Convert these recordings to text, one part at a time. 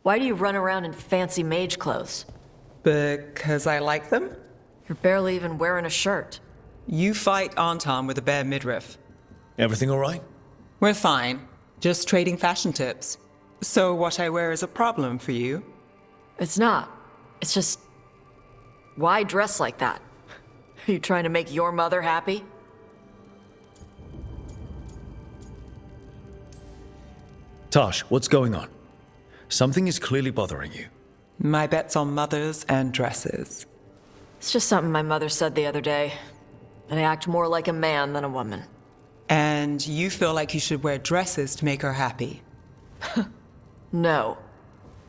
Why do you run around in fancy mage clothes? Because I like them? You're barely even wearing a shirt. You fight Anton with a bare midriff. Everything all right? We're fine. Just trading fashion tips. So what I wear is a problem for you? It's not. It's just... Why dress like that? Are you trying to make your mother happy? Tosh, what's going on? Something is clearly bothering you. My bet's on mothers and dresses. It's just something my mother said the other day. That I act more like a man than a woman. And you feel like you should wear dresses to make her happy? No.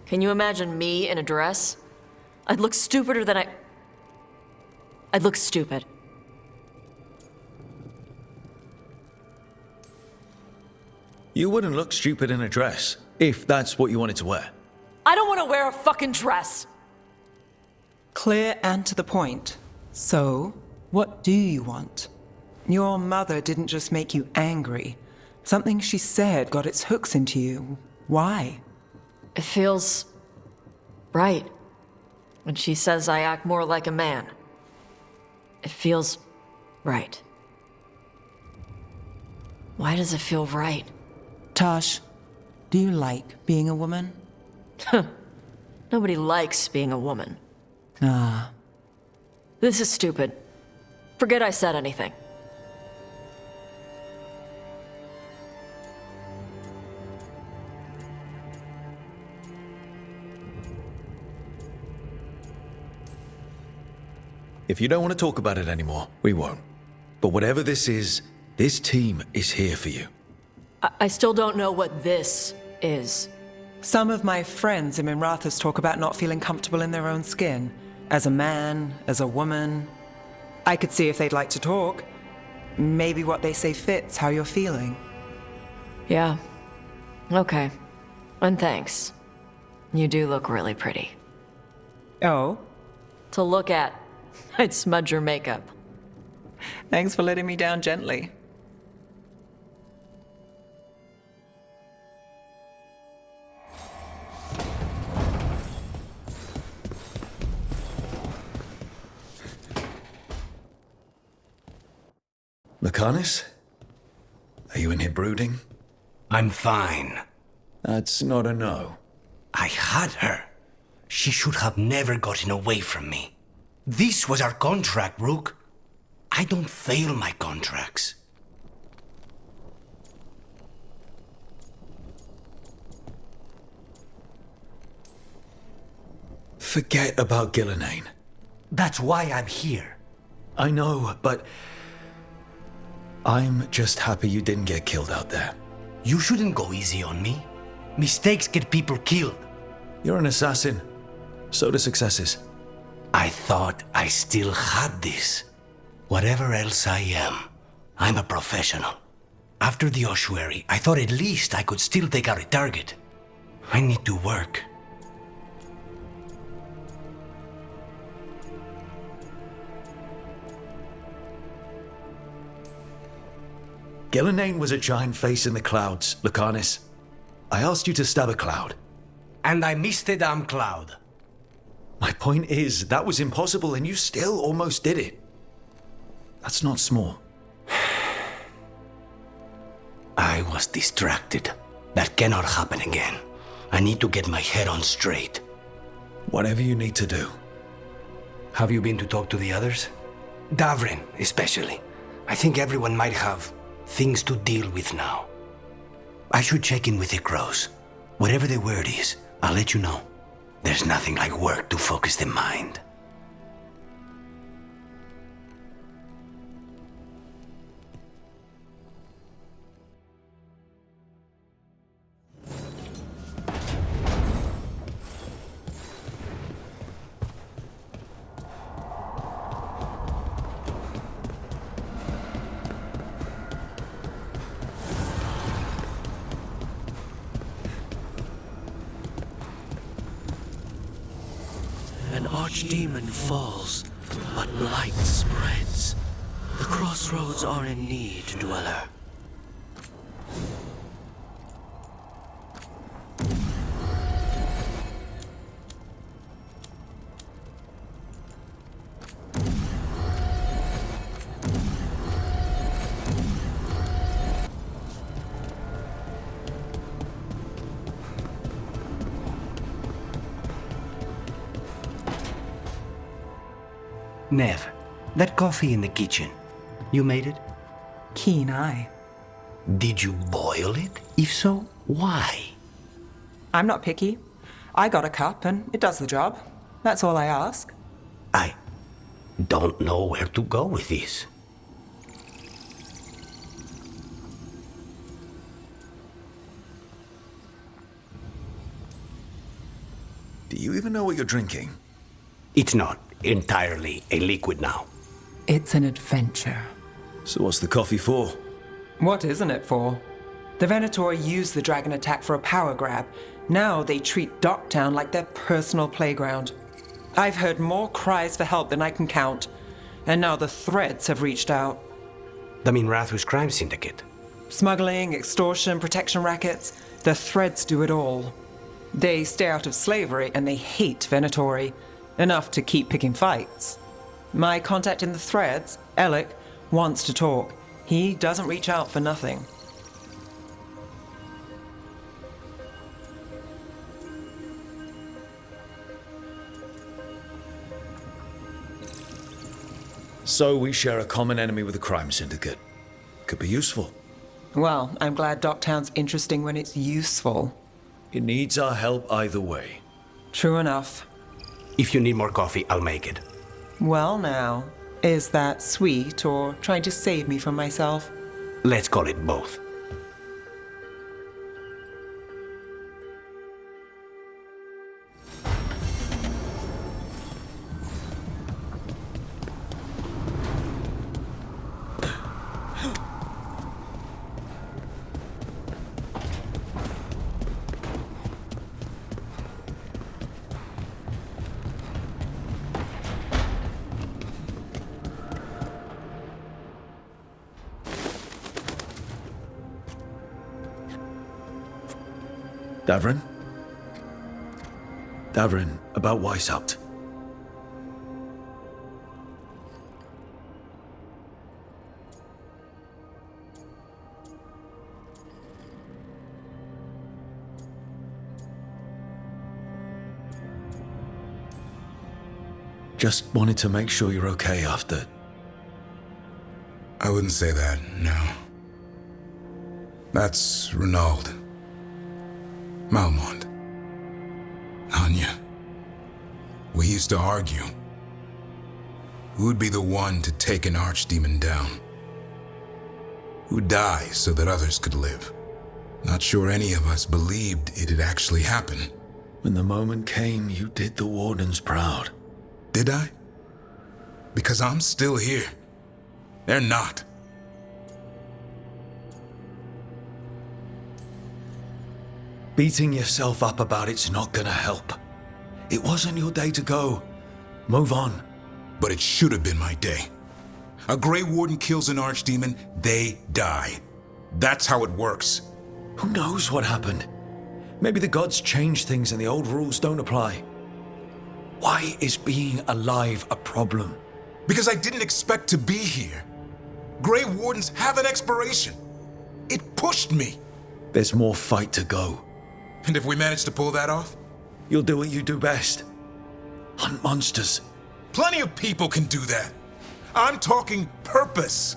Can you imagine me in a dress? I'd look stupider than I'd look stupid. You wouldn't look stupid in a dress, if that's what you wanted to wear. I don't want to wear a fucking dress! Clear and to the point. So, what do you want? Your mother didn't just make you angry. Something she said got its hooks into you. Why? It feels... right. When she says I act more like a man. It feels... right. Why does it feel right? Tosh, do you like being a woman? Nobody likes being a woman. Ah. This is stupid. Forget I said anything. If you don't want to talk about it anymore, we won't. But whatever this is, this team is here for you. I still don't know what this is. Some of my friends in Minrathous talk about not feeling comfortable in their own skin. As a man, as a woman. I could see if they'd like to talk. Maybe what they say fits how you're feeling. Yeah. Okay. And thanks. You do look really pretty. Oh? To look at, I'd smudge your makeup. Thanks for letting me down gently. Lucanus? Are you in here brooding? I'm fine. That's not a no. I had her. She should have never gotten away from me. This was our contract, Rook. I don't fail my contracts. Forget about Gillenane. That's why I'm here. I know, but... I'm just happy you didn't get killed out there. You shouldn't go easy on me. Mistakes get people killed. You're an assassin. So do successes. I thought I still had this. Whatever else I am, I'm a professional. After the ossuary, I thought at least I could still take out a target. I need to work. Gillenane was a giant face in the clouds, Lucanus. I asked you to stab a cloud. And I missed the damn cloud. My point is, that was impossible and you still almost did it. That's not small. I was distracted. That cannot happen again. I need to get my head on straight. Whatever you need to do. Have you been to talk to the others? Davrin, especially. I think everyone might have things to deal with now. I should check in with the crows. Whatever the word is, I'll let you know. There's nothing like work to focus the mind. An archdemon falls, but light spreads. The crossroads are in need, dweller. Nev, that coffee in the kitchen, you made it? Keen eye. Did you boil it? If so, why? I'm not picky. I got a cup and it does the job. That's all I ask. I don't know where to go with this. Do you even know what you're drinking? It's not entirely a liquid now. It's an adventure. So what's the coffee for? What isn't it for? The Venator used the dragon attack for a power grab. Now they treat Docktown like their personal playground. I've heard more cries for help than I can count. And now the Threads have reached out. The Minrathus crime syndicate. Smuggling, extortion, protection rackets. The Threads do it all. They stay out of slavery and they hate Venatori. Enough to keep picking fights. My contact in the Threads, Alec, wants to talk. He doesn't reach out for nothing. So we share a common enemy with the crime syndicate. Could be useful. Well, I'm glad Docktown's interesting when it's useful. It needs our help either way. True enough. If you need more coffee, I'll make it. Well now, is that sweet or trying to save me from myself? Let's call it both. Davrin? Davrin, about Weishaupt. Just wanted to make sure you're okay after. I wouldn't say that, no. That's Renaud. Malmont. Anya. We used to argue. Who'd be the one to take an archdemon down? Who'd die so that others could live? Not sure any of us believed it'd actually happen. When the moment came, you did the Wardens proud. Did I? Because I'm still here. They're not. Beating yourself up about it's not gonna help. It wasn't your day to go. Move on. But it should have been my day. A Grey Warden kills an archdemon, they die. That's how it works. Who knows what happened? Maybe the gods changed things and the old rules don't apply. Why is being alive a problem? Because I didn't expect to be here. Grey Wardens have an expiration. It pushed me. There's more fight to go. And if we manage to pull that off? You'll do what you do best. Hunt monsters. Plenty of people can do that. I'm talking purpose.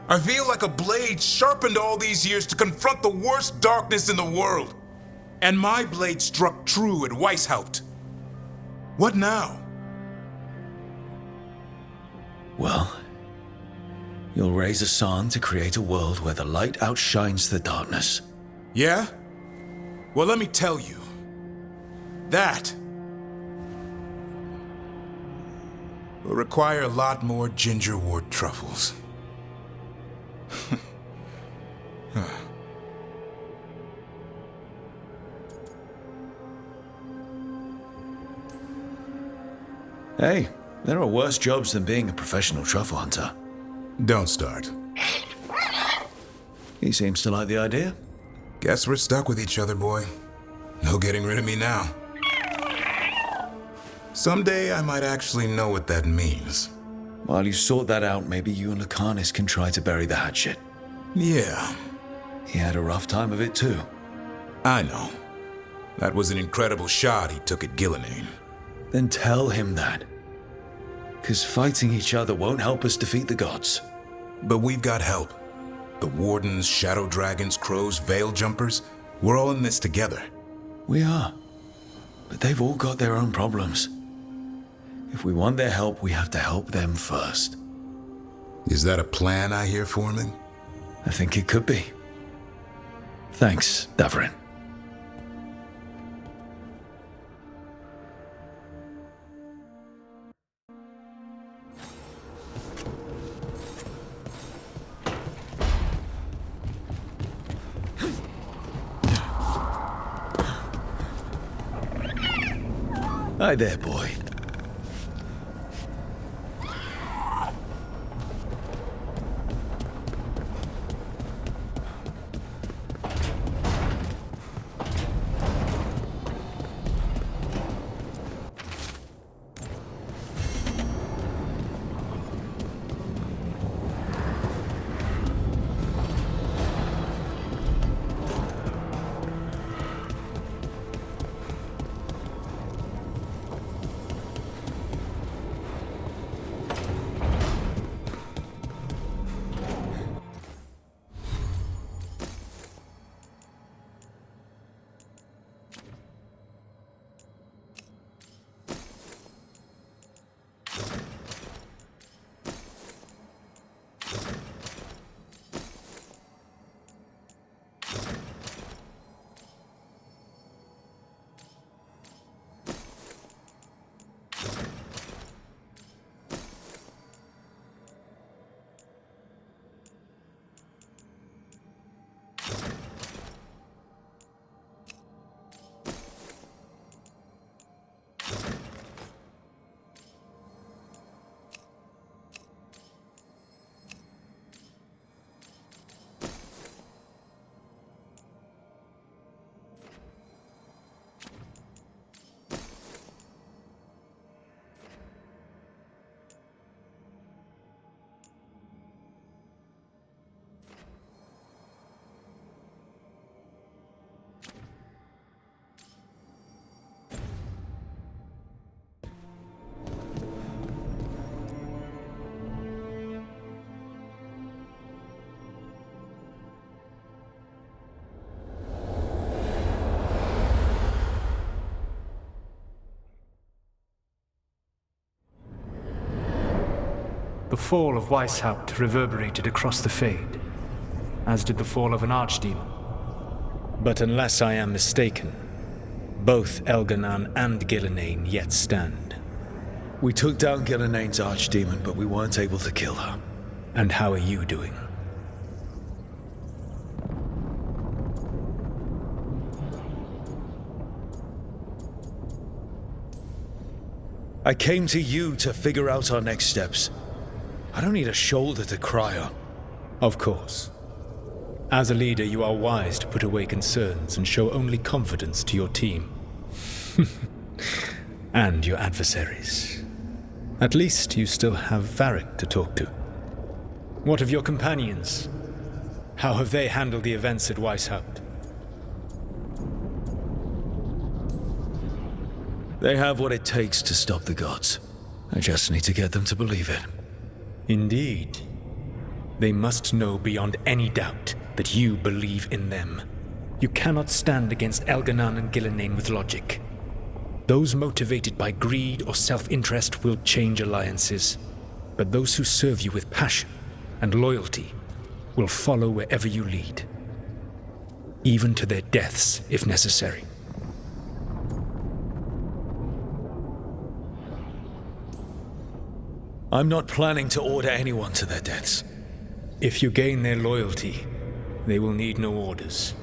I feel like a blade sharpened all these years to confront the worst darkness in the world. And my blade struck true at Weishaupt. What now? Well, you'll raise a San to create a world where the light outshines the darkness. Yeah? Well, let me tell you. That will require a lot more gingerwort truffles. Hey, there are worse jobs than being a professional truffle hunter. Don't start. He seems to like the idea. Guess we're stuck with each other, boy. No getting rid of me now. Someday I might actually know what that means. While you sort that out, maybe you and Lucanus can try to bury the hatchet. Yeah, He had a rough time of it too. I know. That was an incredible shot he took at Gillinane. Then tell him that. Because fighting each other won't help us defeat the gods. But we've got help. The Wardens, Shadow Dragons, Crows, Veil Jumpers, we're all in this together. We are. But they've all got their own problems. If we want their help, we have to help them first. Is that a plan I hear forming? I think it could be. Thanks, Davrin. Hi there, boy. The fall of Weishaupt reverberated across the Fade, as did the fall of an archdemon. But unless I am mistaken, both Elganan and Gillenane yet stand. We took down Gillenane's archdemon, but we weren't able to kill her. And how are you doing? I came to you to figure out our next steps. I don't need a shoulder to cry on. Of course. As a leader, you are wise to put away concerns and show only confidence to your team. And your adversaries. At least you still have Varric to talk to. What of your companions? How have they handled the events at Weishaupt? They have what it takes to stop the gods. I just need to get them to believe it. Indeed. They must know beyond any doubt that you believe in them. You cannot stand against Elganan and Gillenane with logic. Those motivated by greed or self-interest will change alliances, but those who serve you with passion and loyalty will follow wherever you lead, even to their deaths if necessary. I'm not planning to order anyone to their deaths. If you gain their loyalty, they will need no orders.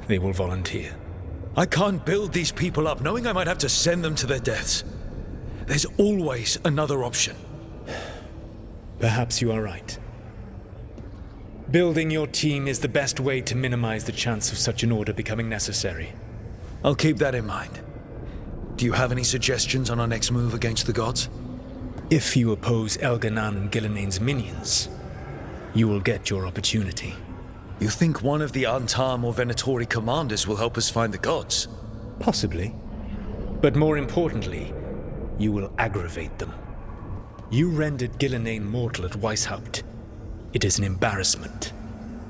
They will volunteer. I can't build these people up knowing I might have to send them to their deaths. There's always another option. Perhaps you are right. Building your team is the best way to minimize the chance of such an order becoming necessary. I'll keep that in mind. Do you have any suggestions on our next move against the gods? If you oppose Elganan and Gillenane's minions, you will get your opportunity. You think one of the Antam or Venatori commanders will help us find the gods? Possibly. But more importantly, you will aggravate them. You rendered Gillenane mortal at Weishaupt. It is an embarrassment,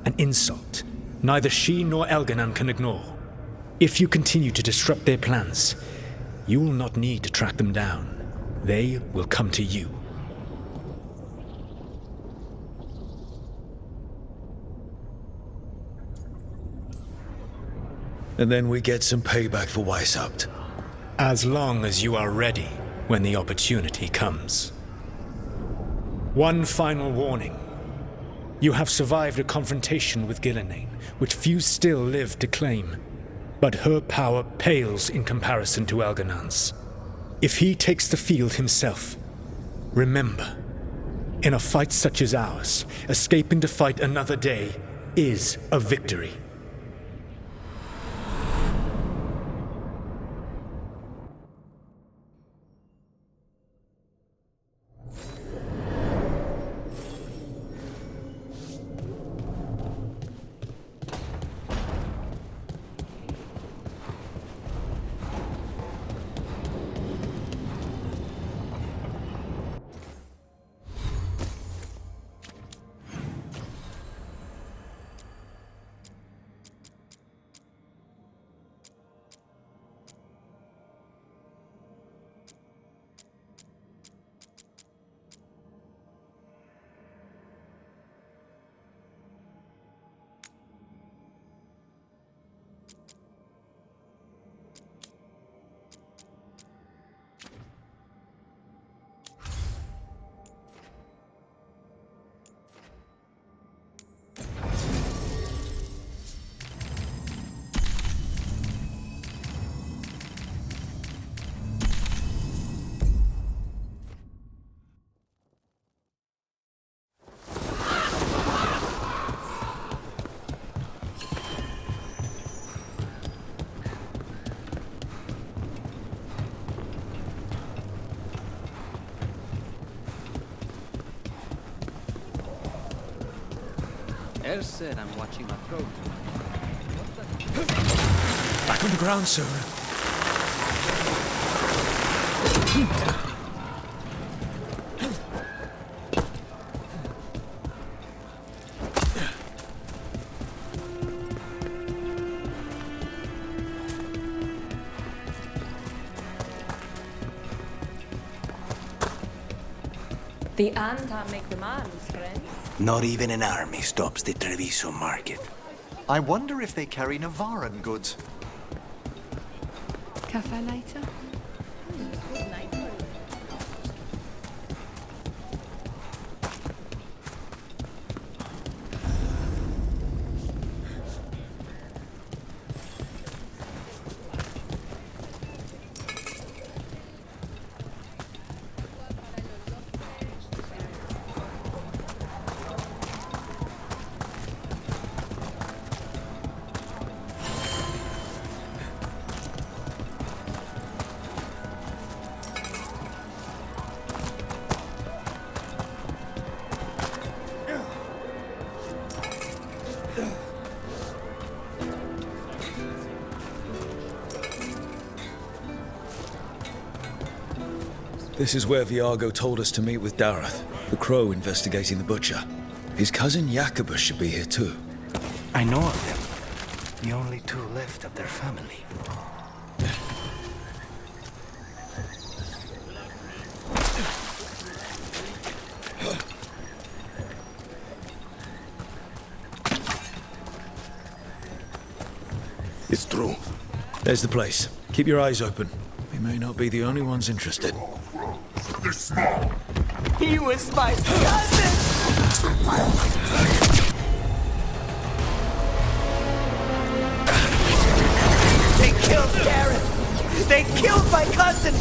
an insult neither she nor Elganan can ignore. If you continue to disrupt their plans, you will not need to track them down. They will come to you. And then we get some payback for Weishaupt. As long as you are ready when the opportunity comes. One final warning. You have survived a confrontation with Gillenane, which few still live to claim. But her power pales in comparison to Elganan's. If he takes the field himself, remember, in a fight such as ours, escaping to fight another day is a victory. Ers said I'm watching my throat. Back on the ground soon. The Anta make demands, friends. Not even an army stops the Treviso market. I wonder if they carry Navaran goods. Cafe later? This is where Viargo told us to meet with Darath, the crow investigating the butcher. His cousin Jacobus should be here too. I know of them. The only two left of their family. It's true. There's the place. Keep your eyes open. We may not be the only ones interested. He was my cousin! They killed Garrett! They killed my cousin!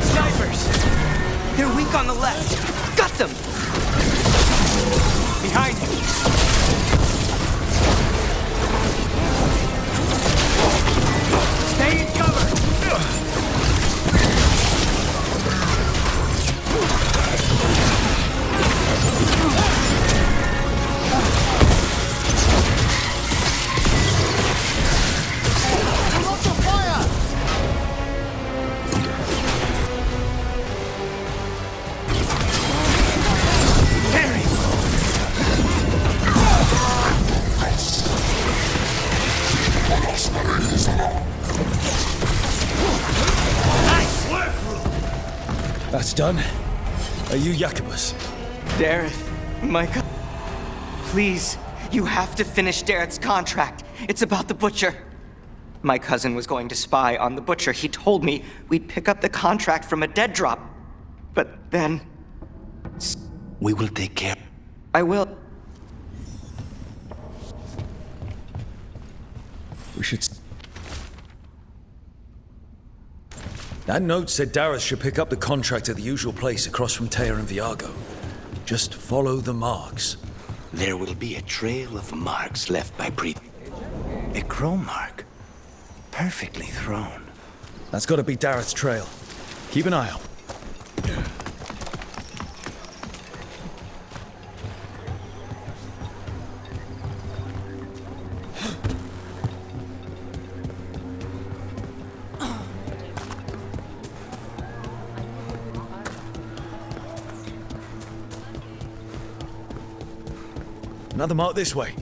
Snipers! They're weak on the left! Got them! Behind you! Stay in cover! Almost done. Are you Jacobus? Dareth, my God. Please, you have to finish Dareth's contract. It's about the Butcher. My cousin was going to spy on the Butcher. He told me we'd pick up the contract from a dead drop. But then... We will take care. I will. We should... That note said Dareth should pick up the contract at the usual place across from Teir and Viago. Just follow the marks. There will be a trail of marks left by A crow mark. Perfectly thrown. That's got to be Dareth's trail. Keep an eye out. Another mark this way.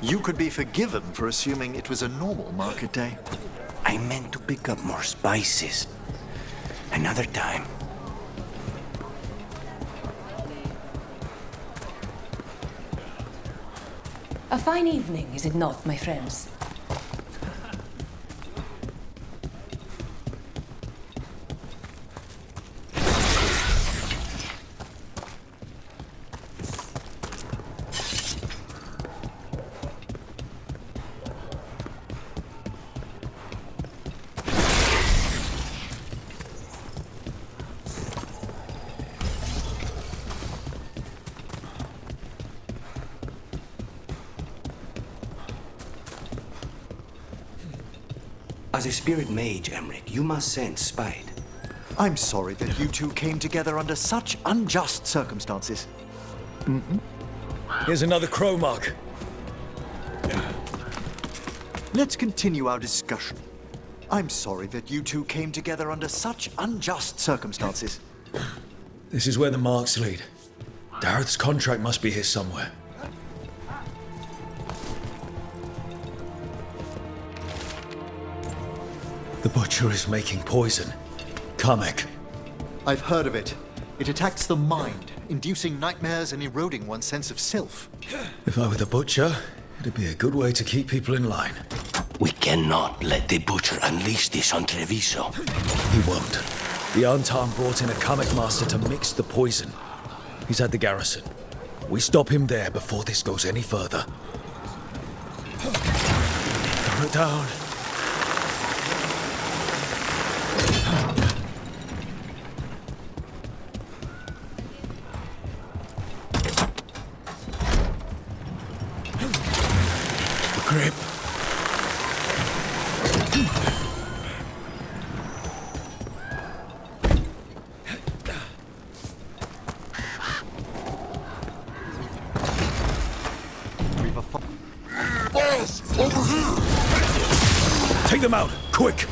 You could be forgiven for assuming it was a normal market day. I meant to pick up more spices. Another time. A fine evening, is it not, my friends? As a spirit mage, Emmerich, you must sense spite. I'm sorry that you two came together under such unjust circumstances. Here's another crow mark. Let's continue our discussion. I'm sorry that you two came together under such unjust circumstances. This is where the marks lead. Dareth's contract must be here somewhere. The Butcher is making poison. Kamek. I've heard of it. It attacks the mind, inducing nightmares and eroding one's sense of self. If I were the Butcher, it'd be a good way to keep people in line. We cannot let the Butcher unleash this on Treviso. He won't. The Antarn brought in a Kamek master to mix the poison. He's at the garrison. We stop him there before this goes any further. Throw it down. Grip. Balls! Over here! Take them out, quick!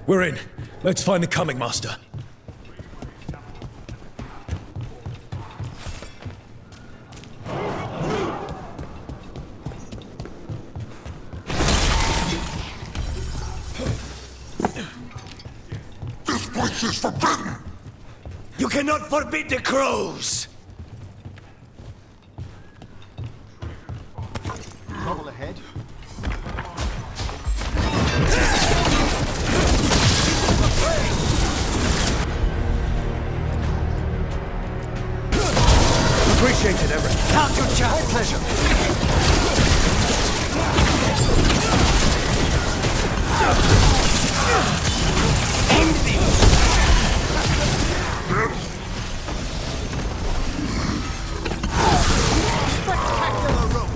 We're in. Let's find the coming master. This place is forbidden! You cannot forbid the crows! Trouble ahead. Appreciate it, Everett. Count your charge. My pleasure. End this! Spectacular rope.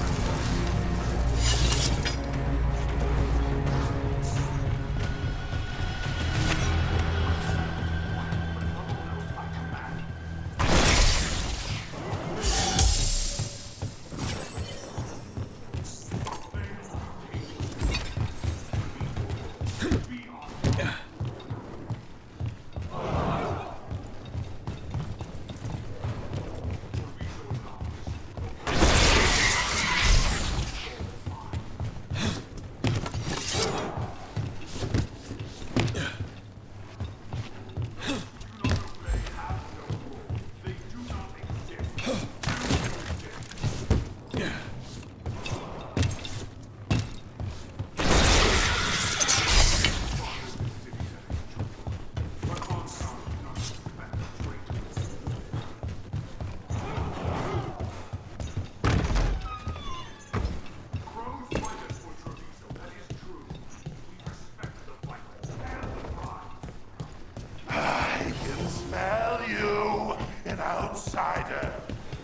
outsider.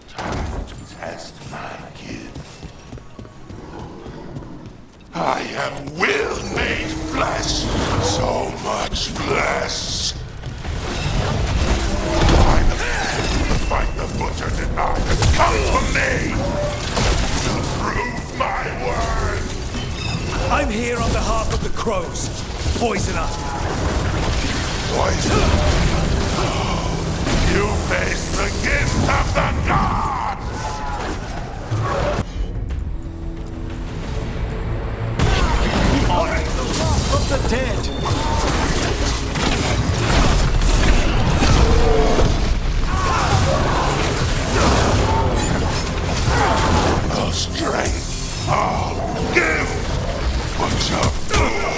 Time to test my gift. I have will made flesh, so much flesh. Fight the butcher denied has come for me to prove my word. I'm here on behalf of the crows. Poisoner. Poison? You face the gift of the gods! Honoring the wrath of the dead! The strength I'll give! What's up, fool?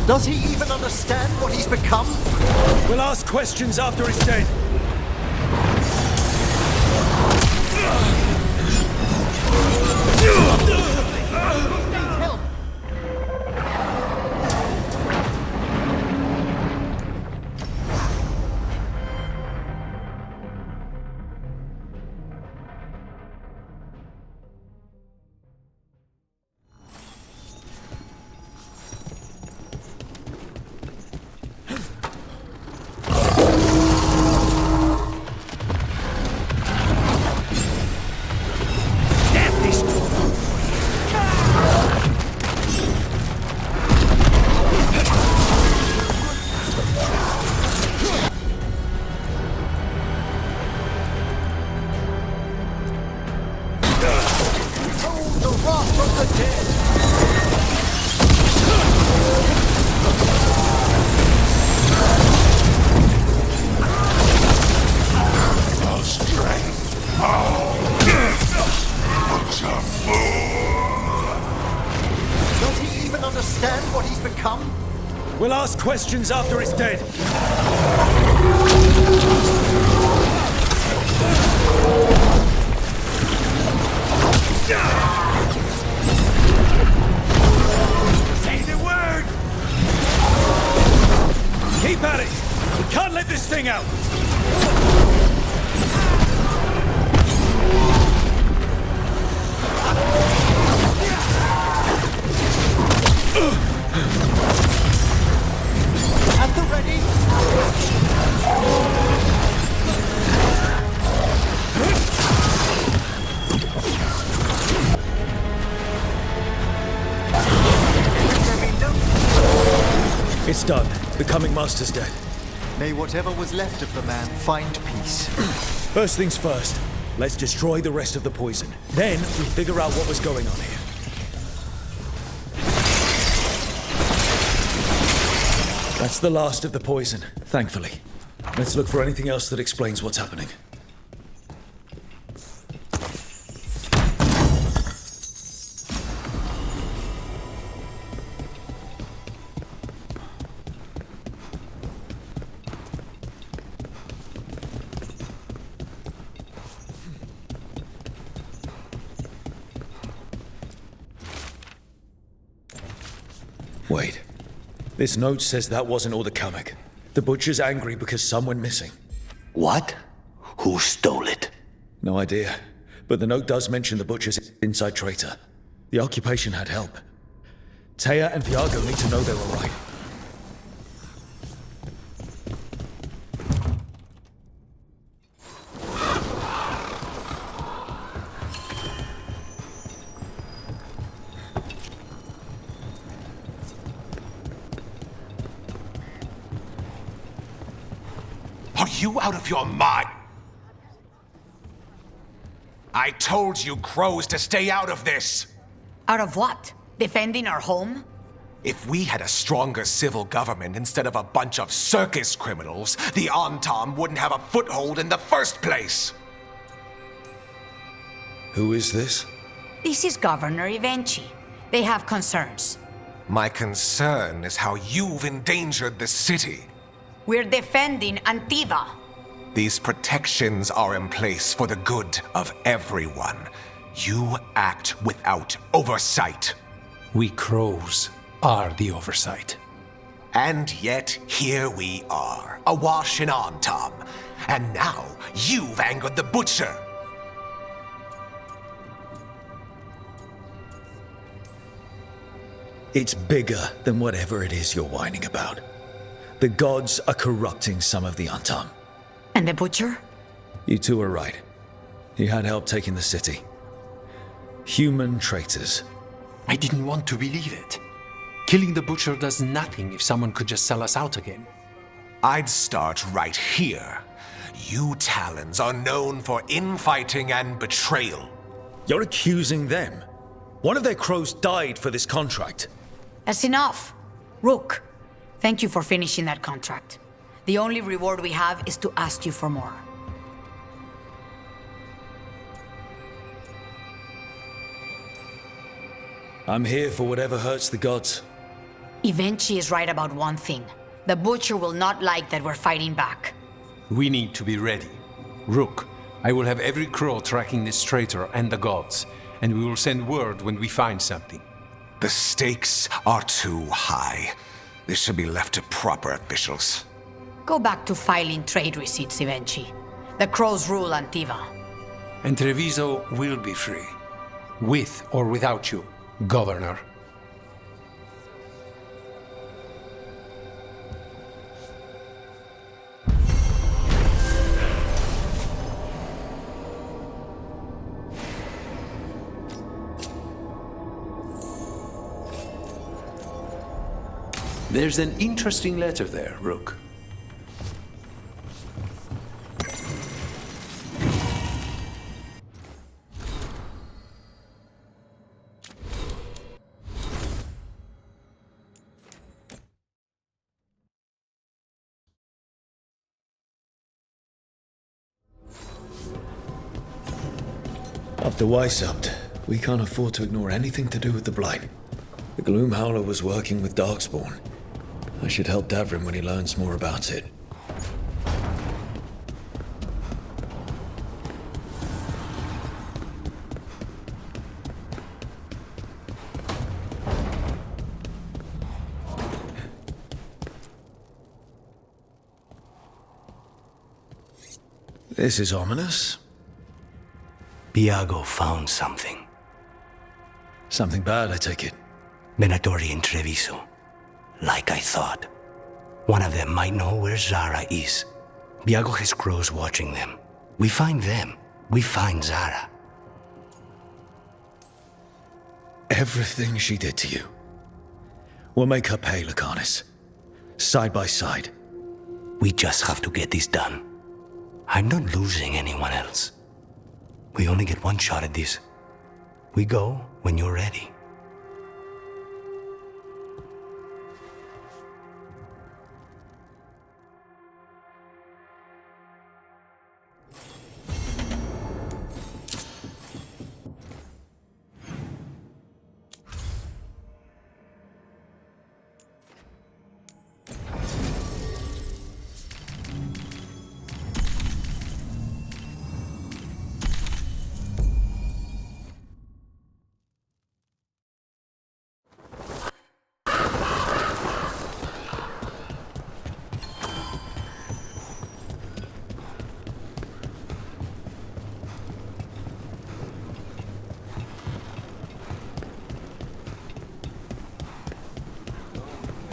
Does he even understand what he's become? We'll ask questions after he's dead. We'll ask questions after he's dead. Say the word! Keep at it! We can't let this thing out! At the ready! There be no done. The coming master's dead. May whatever was left of the man find peace. First things first, let's destroy the rest of the poison. Then we figure out what was going on here. That's the last of the poison, thankfully. Let's look for anything else that explains what's happening. Wait. This note says that wasn't all the Kamek. The butcher's angry because some went missing. What? Who stole it? No idea. But the note does mention the butcher's inside traitor. The occupation had help. Taya and Viago need to know they were right. Are you out of your mind? I told you crows to stay out of this! Out of what? Defending our home? If we had a stronger civil government instead of a bunch of circus criminals, the Antam wouldn't have a foothold in the first place! Who is this? This is Governor Evenchi. They have concerns. My concern is how you've endangered the city. We're defending Antiva. These protections are in place for the good of everyone. You act without oversight. We crows are the oversight. And yet, here we are, awash in Antam. And now, you've angered the butcher. It's bigger than whatever it is you're whining about. The gods are corrupting some of the Antam. And the butcher? You two are right. He had help taking the city. Human traitors. I didn't want to believe it. Killing the butcher does nothing if someone could just sell us out again. I'd start right here. You Talons are known for infighting and betrayal. You're accusing them. One of their crows died for this contract. That's enough. Rook, thank you for finishing that contract. The only reward we have is to ask you for more. I'm here for whatever hurts the gods. Evenchi is right about one thing. The butcher will not like that we're fighting back. We need to be ready. Rook, I will have every crow tracking this traitor and the gods, and we will send word when we find something. The stakes are too high. This should be left to proper officials. Go back to filing trade receipts, Evenchi. The crows rule Antiva. And Treviso will be free. With or without you, Governor. There's an interesting letter there, Rook. After Weishaupt, we can't afford to ignore anything to do with the Blight. The Gloom Howler was working with Darkspawn. I should help Davrin when he learns more about it. This is ominous. Viago found something. Something bad, I take it. Venatori and Treviso. Like I thought. One of them might know where Zara is. Viago has crows watching them. We find them. We find Zara. Everything she did to you. We'll make her pay, Lucanis. side by side. We just have to get this done. I'm not losing anyone else. We only get one shot at this. We go when you're ready.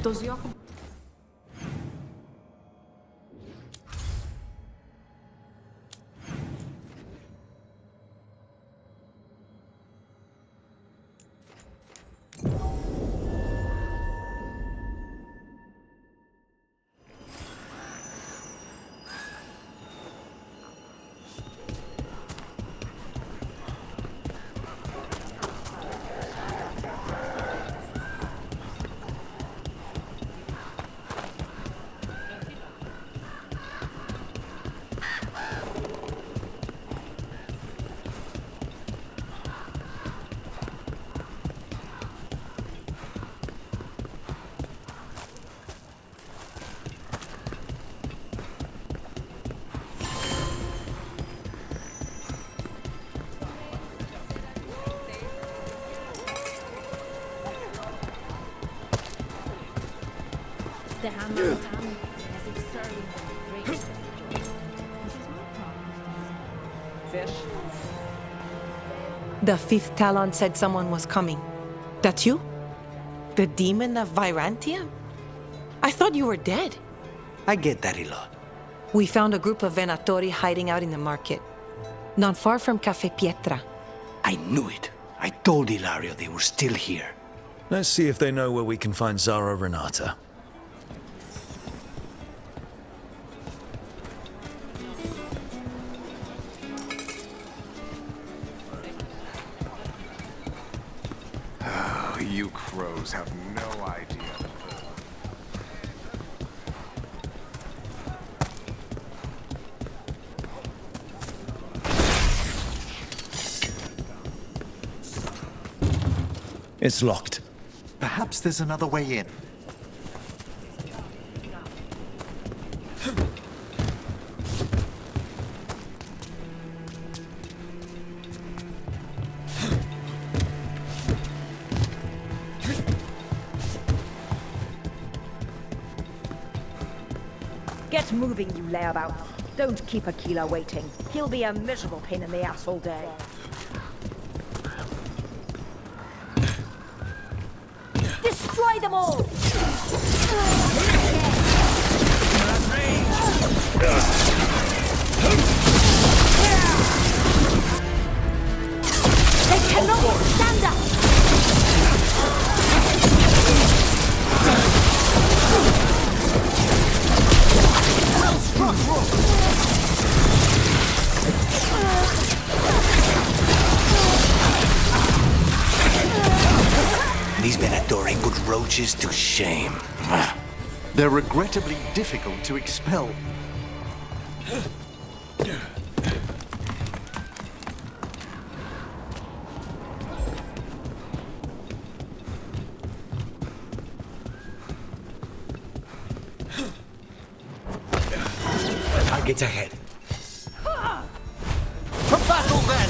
Does your... The hammer of Tam has exerted the greatest Fish. The fifth Talon said someone was coming. That's you? The demon of Vyrantia? I thought you were dead. I get that a lot. We found a group of Venatori hiding out in the market, not far from Cafe Pietra. I knew it. I told Ilario they were still here. Let's see if they know where we can find Zara Renata. You crows have no idea. It's locked. Perhaps there's another way in. Get moving, you layabout. Don't keep Aquila waiting. He'll be a miserable pain in the ass all day. Destroy them all! They cannot stand up! These Venatori put roaches to shame. They're regrettably difficult to expel. Targets ahead. To battle then!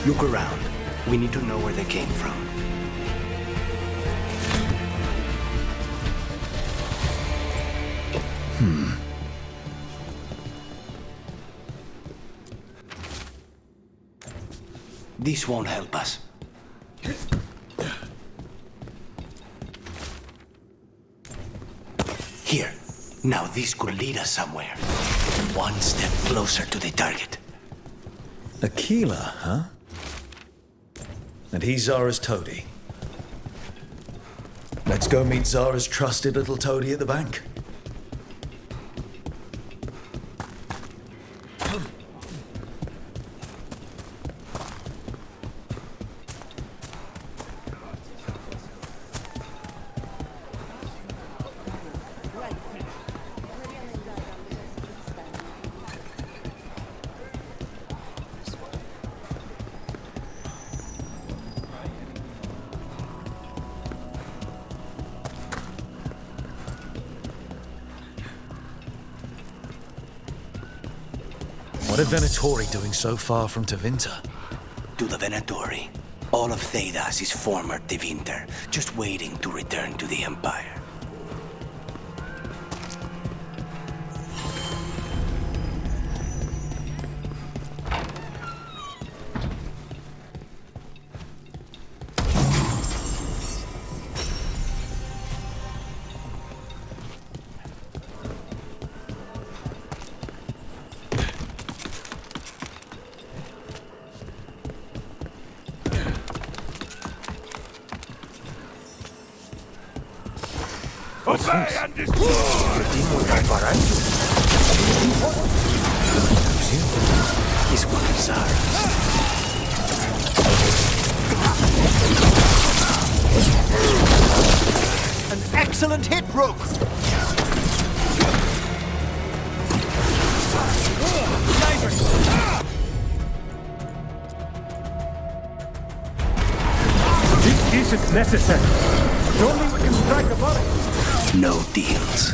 Look around. We need to know where they came from. This won't help us. Here. Now this could lead us somewhere. One step closer to the target. Aquila, huh? And he's Zara's toady. Let's go meet Zara's trusted little toady at the bank. What are Venatori doing so far from Tevinter? To the Venatori. All of Thedas is former Tevinter, just waiting to return to the Empire. Obey and destroy! He's one of Zara's. An excellent hit, Rook! This isn't necessary. Surely we can strike a body. No deals.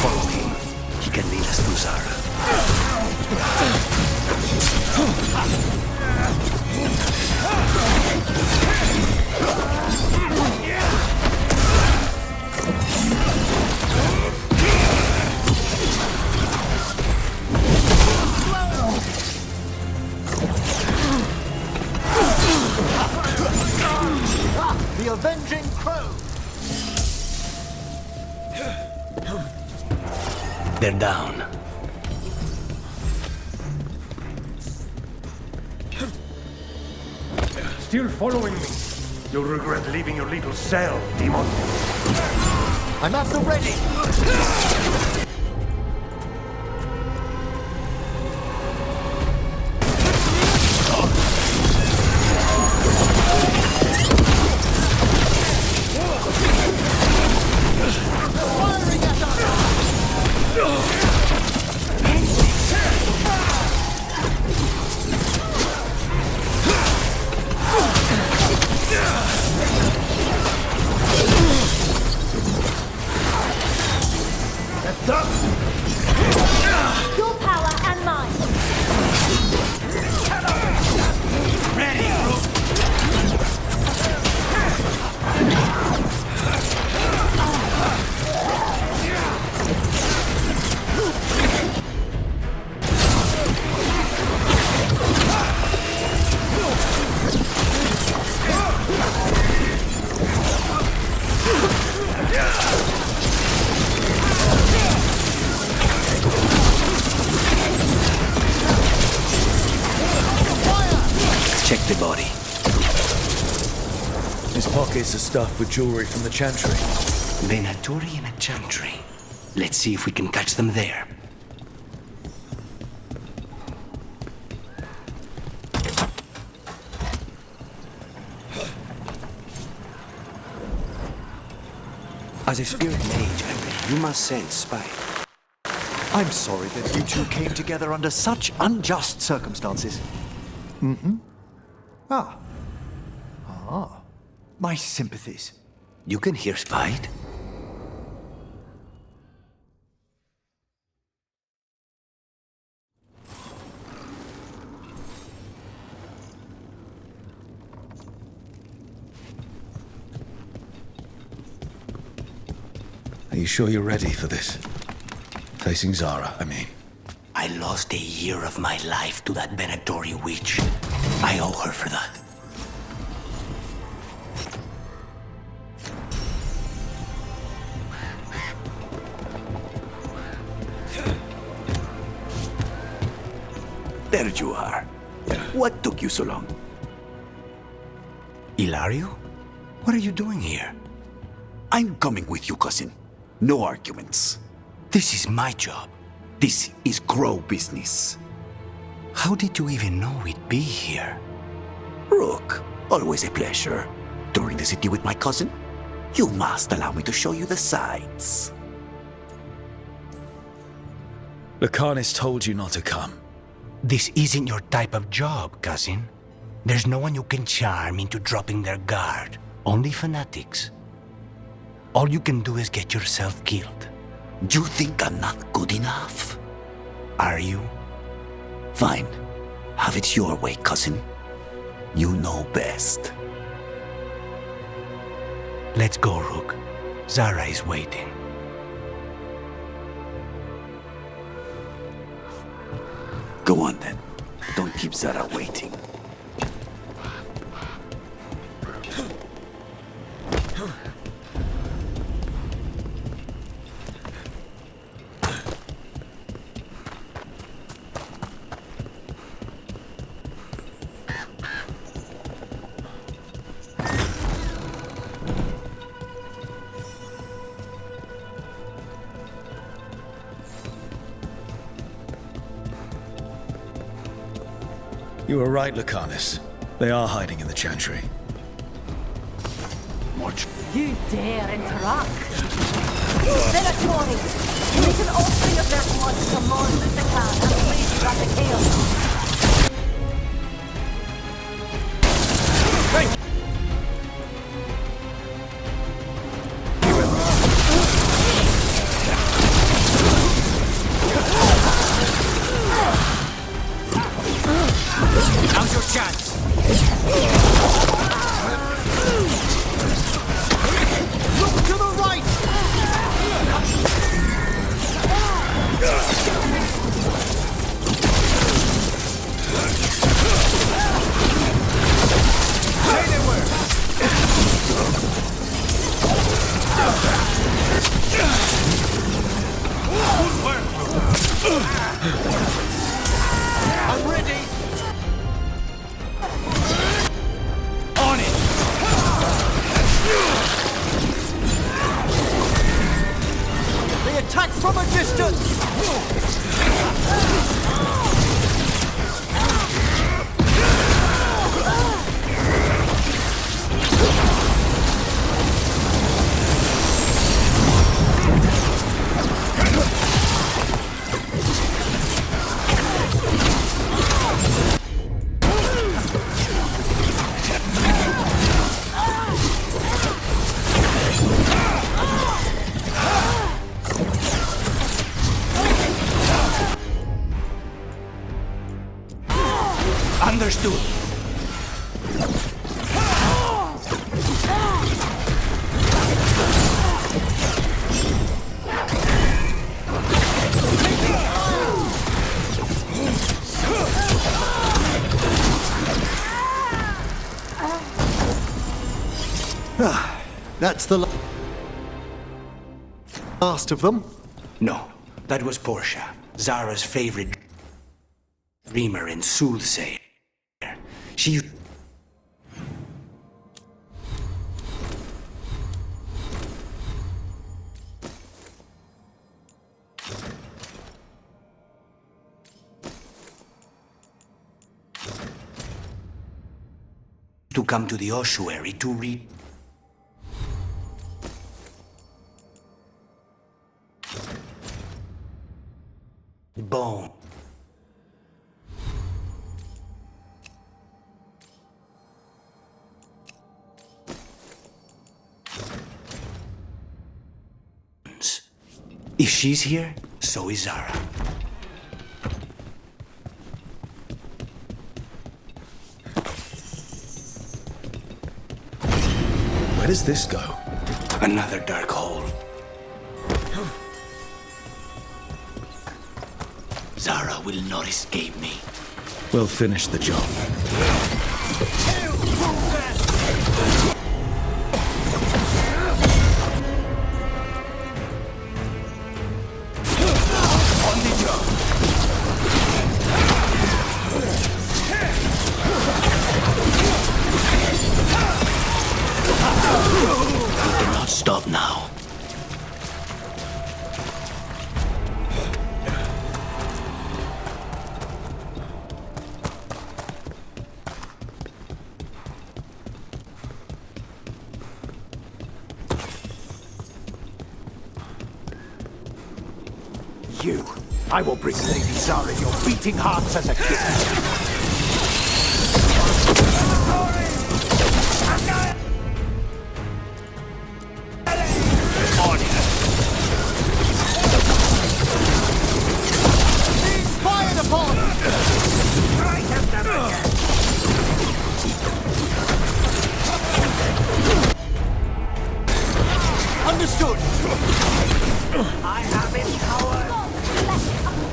Follow him. He can lead us to Zara. The Avenging Crow! They're down. Still following me. You'll regret leaving your little cell, demon. I'm at the ready! Your power and mine. Ready, Rook! Check the body. His pockets are stuffed with jewelry from the Chantry. Venatori in a Chantry. Let's see if we can catch them there. As a spirit mage, Henry, you must sense spite. I'm sorry that you two came together under such unjust circumstances. Mm-hmm. Ah. My sympathies. You can hear spite? Are you sure you're ready for this? Facing Zara, I mean. I lost a year of my life to that Venatori witch. I owe her for that. There you are. What took you so long? Ilario? What are you doing here? I'm coming with you, cousin. No arguments. This is my job. This is Crow business. How did you even know we'd be here? Rook, always a pleasure. Touring the city with my cousin? You must allow me to show you the sights. Lucanus told you not to come. This isn't your type of job, cousin. There's no one you can charm into dropping their guard. Only fanatics. All you can do is get yourself killed. You think I'm not good enough? Are you? Fine. Have it your way, cousin. You know best. Let's go, Rook. Zara is waiting. Go on then. Don't keep Zara waiting. You were right, Lucanus. They are hiding in the Chantry. You dare interact? Venatori! Make an offering of their blood to Lord Lucican and please grant the chaos. Now's your chance! Look to the right! Stay there where? I'm ready! On it! They attack from a distance! Understood. That's the last of them? No, that was Portia, Zara's favorite dreamer and soothsayer. She... to come to the ossuary to read... bone. If she's here, so is Zara. Where does this go? Another dark hole. Zara will not escape me. We'll finish the job. On the job. you. I will bring Lady Zara your beating hearts as a gift. Fired upon! Right at them again! Understood! I have empowered!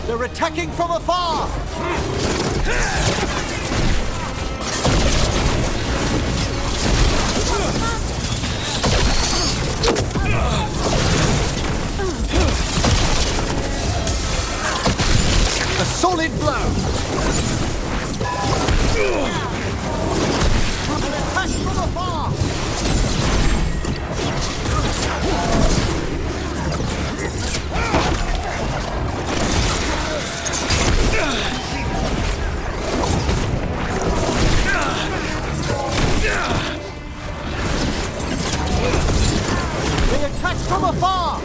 They're attacking from afar! A solid blow! An attack from afar! They attack from afar!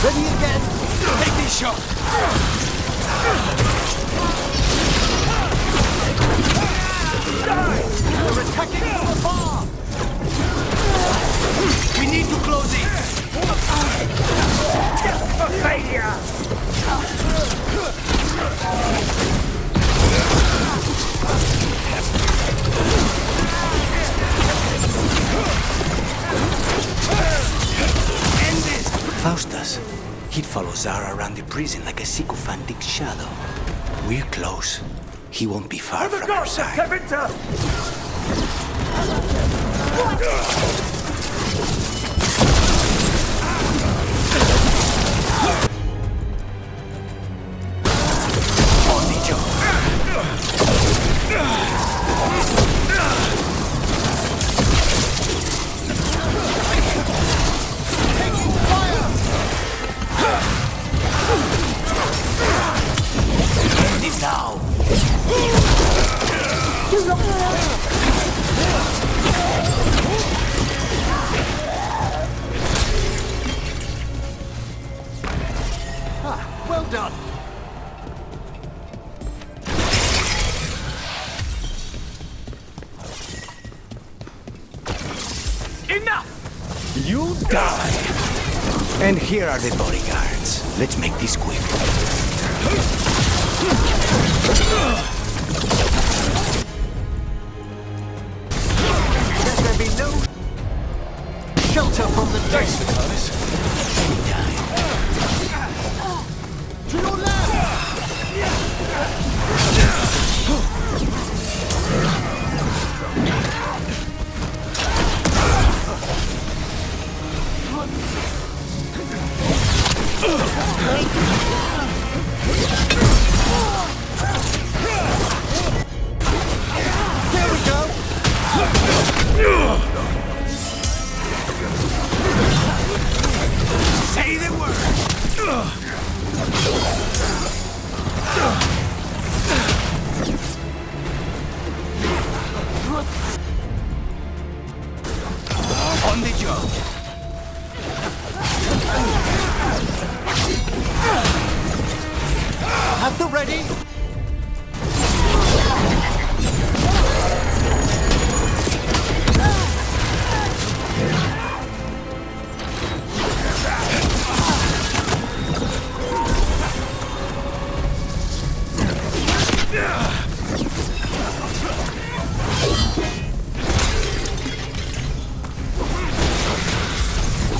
Ready again! Take these shots! They're attacking from afar! We need to close it! For failure! Faustus. He'd follow Zara around the prison like a sycophantic shadow. We're close. He won't be far from our side. Now! Well done! Enough! You die! And here are the bodyguards. Let's make this quick. Let there be no shelter from the dead. To your left! There we go! Say the word! On the job. Have the ready!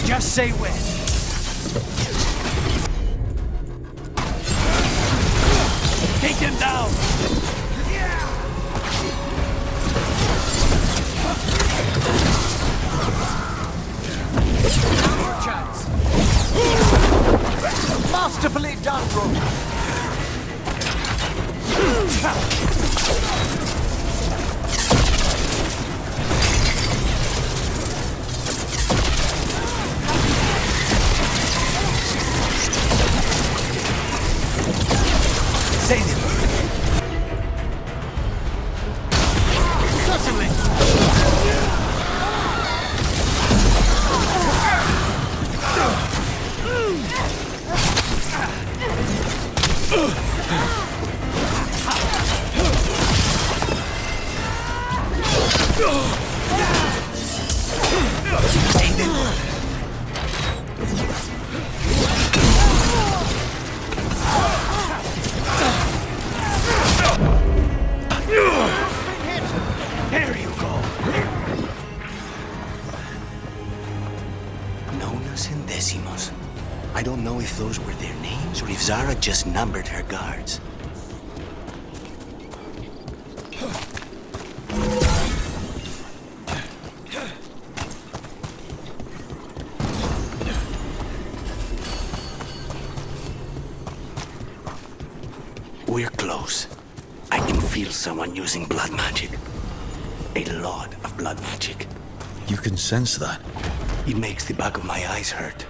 Just say when. Take them down! Chance. Masterfully done, bro. Say the word. Certainly. There you go. Nonas and Decimos. I don't know if those were their names or if Zara just numbered her guards. We're close. I can feel someone using blood magic. A lot of blood magic. You can sense that. It makes the back of my eyes hurt.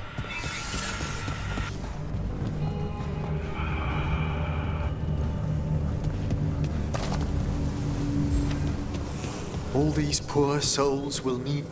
All these poor souls will need